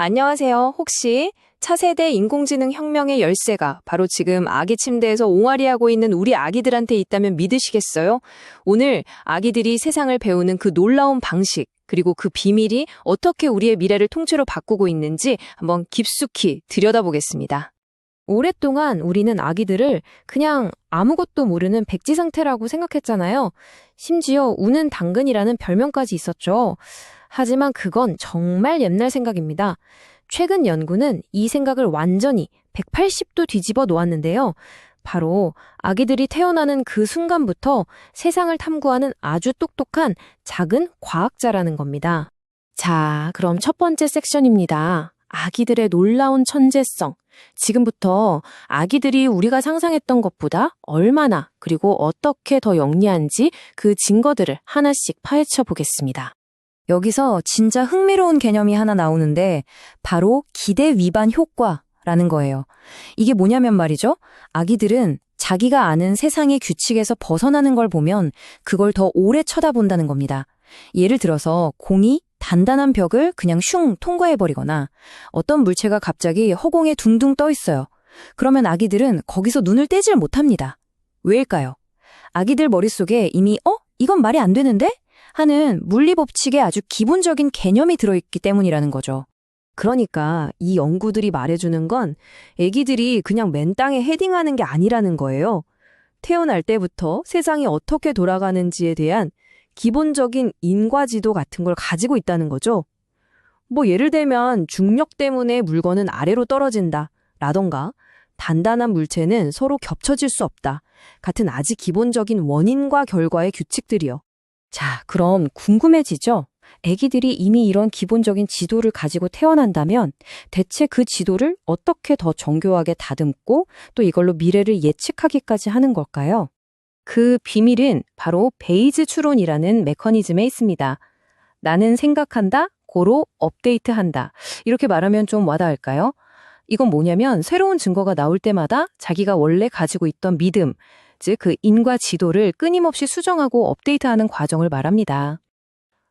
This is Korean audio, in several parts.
안녕하세요. 혹시 차세대 인공지능 혁명의 열쇠가 바로 지금 아기 침대에서 옹알이하고 있는 우리 아기들한테 있다면 믿으시겠어요? 오늘 아기들이 세상을 배우는 그 놀라운 방식, 그리고 그 비밀이 어떻게 우리의 미래를 통째로 바꾸고 있는지 한번 깊숙이 들여다보겠습니다. 오랫동안 우리는 아기들을 그냥 아무것도 모르는 백지 상태라고 생각했잖아요. 심지어 우는 당근이라는 별명까지 있었죠. 하지만 그건 정말 옛날 생각입니다. 최근 연구는 이 생각을 완전히 180도 뒤집어 놓았는데요. 바로 아기들이 태어나는 그 순간부터 세상을 탐구하는 아주 똑똑한 작은 과학자라는 겁니다. 자, 그럼 첫 번째 섹션입니다. 아기들의 놀라운 천재성. 지금부터 아기들이 우리가 상상했던 것보다 얼마나 그리고 어떻게 더 영리한지 그 증거들을 하나씩 파헤쳐 보겠습니다. 여기서 진짜 흥미로운 개념이 하나 나오는데 바로 기대 위반 효과라는 거예요. 이게 뭐냐면 말이죠. 아기들은 자기가 아는 세상의 규칙에서 벗어나는 걸 보면 그걸 더 오래 쳐다본다는 겁니다. 예를 들어서 공이 단단한 벽을 그냥 슝 통과해버리거나 어떤 물체가 갑자기 허공에 둥둥 떠 있어요. 그러면 아기들은 거기서 눈을 떼질 못합니다. 왜일까요? 아기들 머릿속에 이미 이건 말이 안 되는데? 하는 물리법칙의 아주 기본적인 개념이 들어있기 때문이라는 거죠. 그러니까 이 연구들이 말해주는 건 아기들이 그냥 맨 땅에 헤딩하는 게 아니라는 거예요. 태어날 때부터 세상이 어떻게 돌아가는지에 대한 기본적인 인과지도 같은 걸 가지고 있다는 거죠. 뭐 예를 들면 중력 때문에 물건은 아래로 떨어진다 라던가 단단한 물체는 서로 겹쳐질 수 없다 같은 아주 기본적인 원인과 결과의 규칙들이요. 자, 그럼 궁금해지죠? 아기들이 이미 이런 기본적인 지도를 가지고 태어난다면 대체 그 지도를 어떻게 더 정교하게 다듬고 또 이걸로 미래를 예측하기까지 하는 걸까요? 그 비밀은 바로 베이즈 추론이라는 메커니즘에 있습니다. 나는 생각한다, 고로 업데이트한다. 이렇게 말하면 좀 와닿을까요? 이건 뭐냐면 새로운 증거가 나올 때마다 자기가 원래 가지고 있던 믿음, 즉 그 인과 지도를 끊임없이 수정하고 업데이트하는 과정을 말합니다.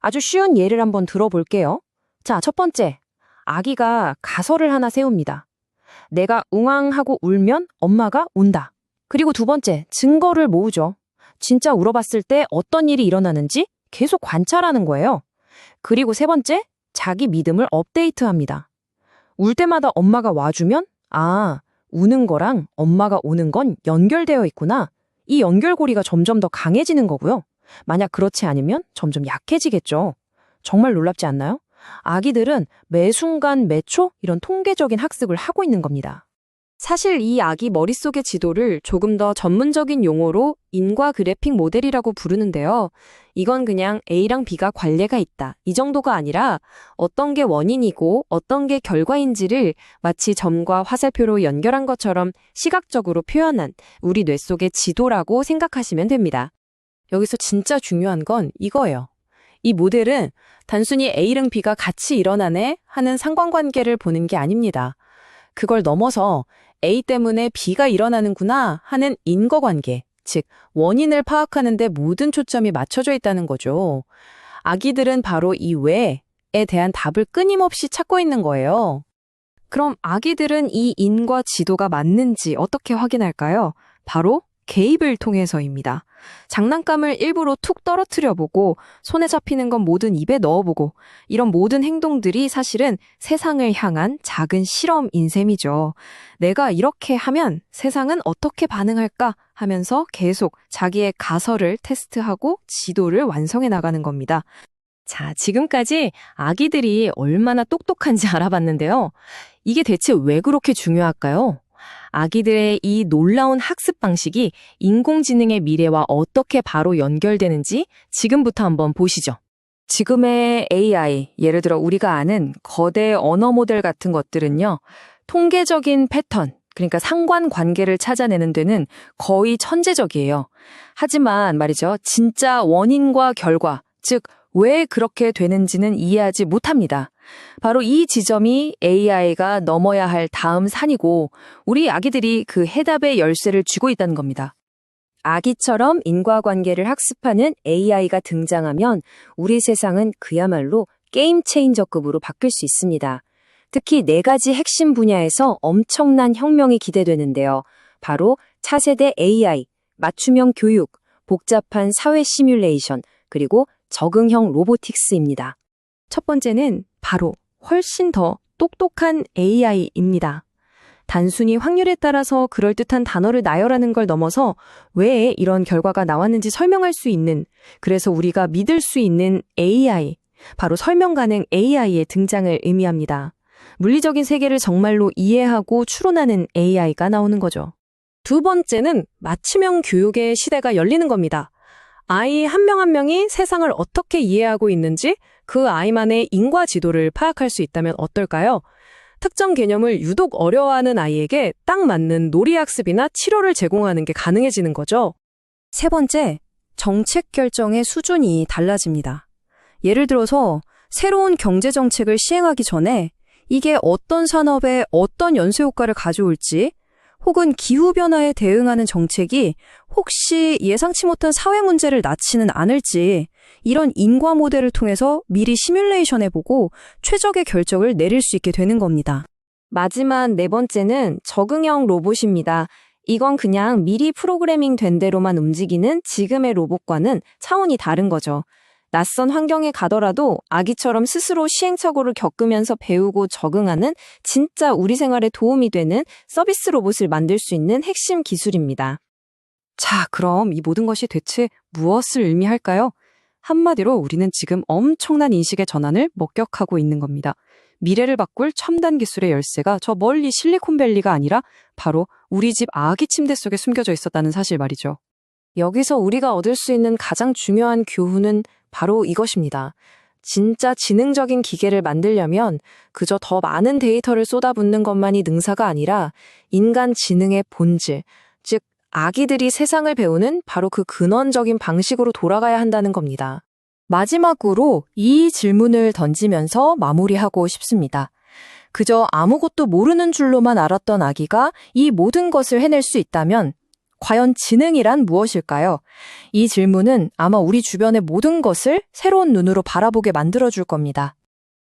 아주 쉬운 예를 한번 들어볼게요. 자, 첫 번째. 아기가 가설을 하나 세웁니다. 내가 웅앙하고 울면 엄마가 운다. 그리고 두 번째, 증거를 모으죠. 진짜 울어봤을 때 어떤 일이 일어나는지 계속 관찰하는 거예요. 그리고 세 번째, 자기 믿음을 업데이트합니다. 울 때마다 엄마가 와주면 우는 거랑 엄마가 오는 건 연결되어 있구나. 이 연결고리가 점점 더 강해지는 거고요. 만약 그렇지 않으면 점점 약해지겠죠. 정말 놀랍지 않나요? 아기들은 매 순간, 매 초 이런 통계적인 학습을 하고 있는 겁니다. 사실 이 아기 머릿속의 지도를 조금 더 전문적인 용어로 인과 그래픽 모델이라고 부르는데요. 이건 그냥 A랑 B가 관계가 있다. 이 정도가 아니라 어떤 게 원인이고 어떤 게 결과인지를 마치 점과 화살표로 연결한 것처럼 시각적으로 표현한 우리 뇌 속의 지도라고 생각하시면 됩니다. 여기서 진짜 중요한 건 이거예요. 이 모델은 단순히 A랑 B가 같이 일어나네 하는 상관관계를 보는 게 아닙니다. 그걸 넘어서 A 때문에 B가 일어나는구나 하는 인과관계, 즉 원인을 파악하는 데 모든 초점이 맞춰져 있다는 거죠. 아기들은 바로 이 왜에 대한 답을 끊임없이 찾고 있는 거예요. 그럼 아기들은 이 인과 지도가 맞는지 어떻게 확인할까요? 바로 개입을 통해서입니다. 장난감을 일부러 툭 떨어뜨려보고 손에 잡히는 건 뭐든 입에 넣어보고 이런 모든 행동들이 사실은 세상을 향한 작은 실험인 셈이죠. 내가 이렇게 하면 세상은 어떻게 반응할까 하면서 계속 자기의 가설을 테스트하고 지도를 완성해 나가는 겁니다. 자, 지금까지 아기들이 얼마나 똑똑한지 알아봤는데요. 이게 대체 왜 그렇게 중요할까요? 아기들의 이 놀라운 학습 방식이 인공지능의 미래와 어떻게 바로 연결되는지 지금부터 한번 보시죠. 지금의 AI, 예를 들어 우리가 아는 거대 언어 모델 같은 것들은요, 통계적인 패턴, 그러니까 상관관계를 찾아내는 데는 거의 천재적이에요. 하지만 말이죠, 진짜 원인과 결과, 즉 왜 그렇게 되는지는 이해하지 못합니다. 바로 이 지점이 AI가 넘어야 할 다음 산이고 우리 아기들이 그 해답의 열쇠를 쥐고 있다는 겁니다. 아기처럼 인과관계를 학습하는 AI가 등장하면 우리 세상은 그야말로 게임 체인저급으로 바뀔 수 있습니다. 특히 네 가지 핵심 분야에서 엄청난 혁명이 기대되는데요. 바로 차세대 AI, 맞춤형 교육, 복잡한 사회 시뮬레이션, 그리고 적응형 로보틱스입니다. 첫 번째는 바로 훨씬 더 똑똑한 AI입니다. 단순히 확률에 따라서 그럴듯한 단어를 나열하는 걸 넘어서 왜 이런 결과가 나왔는지 설명할 수 있는, 그래서 우리가 믿을 수 있는 AI, 바로 설명 가능 AI의 등장을 의미합니다. 물리적인 세계를 정말로 이해하고 추론하는 AI가 나오는 거죠. 두 번째는 맞춤형 교육의 시대가 열리는 겁니다. 아이 한 명 한 명이 세상을 어떻게 이해하고 있는지 그 아이만의 인과 지도를 파악할 수 있다면 어떨까요? 특정 개념을 유독 어려워하는 아이에게 딱 맞는 놀이학습이나 치료를 제공하는 게 가능해지는 거죠. 세 번째, 정책 결정의 수준이 달라집니다. 예를 들어서 새로운 경제 정책을 시행하기 전에 이게 어떤 산업에 어떤 연쇄 효과를 가져올지, 혹은 기후변화에 대응하는 정책이 혹시 예상치 못한 사회 문제를 낳지는 않을지, 이런 인과 모델을 통해서 미리 시뮬레이션해보고 최적의 결정을 내릴 수 있게 되는 겁니다. 마지막 네 번째는 적응형 로봇입니다. 이건 그냥 미리 프로그래밍 된 대로만 움직이는 지금의 로봇과는 차원이 다른 거죠. 낯선 환경에 가더라도 아기처럼 스스로 시행착오를 겪으면서 배우고 적응하는 진짜 우리 생활에 도움이 되는 서비스 로봇을 만들 수 있는 핵심 기술입니다. 자, 그럼 이 모든 것이 대체 무엇을 의미할까요? 한마디로 우리는 지금 엄청난 인식의 전환을 목격하고 있는 겁니다. 미래를 바꿀 첨단 기술의 열쇠가 저 멀리 실리콘밸리가 아니라 바로 우리 집 아기 침대 속에 숨겨져 있었다는 사실 말이죠. 여기서 우리가 얻을 수 있는 가장 중요한 교훈은 바로 이것입니다. 진짜 지능적인 기계를 만들려면 그저 더 많은 데이터를 쏟아붓는 것만이 능사가 아니라 인간 지능의 본질, 즉 아기들이 세상을 배우는 바로 그 근원적인 방식으로 돌아가야 한다는 겁니다. 마지막으로 이 질문을 던지면서 마무리하고 싶습니다. 그저 아무것도 모르는 줄로만 알았던 아기가 이 모든 것을 해낼 수 있다면 과연 지능이란 무엇일까요? 이 질문은 아마 우리 주변의 모든 것을 새로운 눈으로 바라보게 만들어줄 겁니다.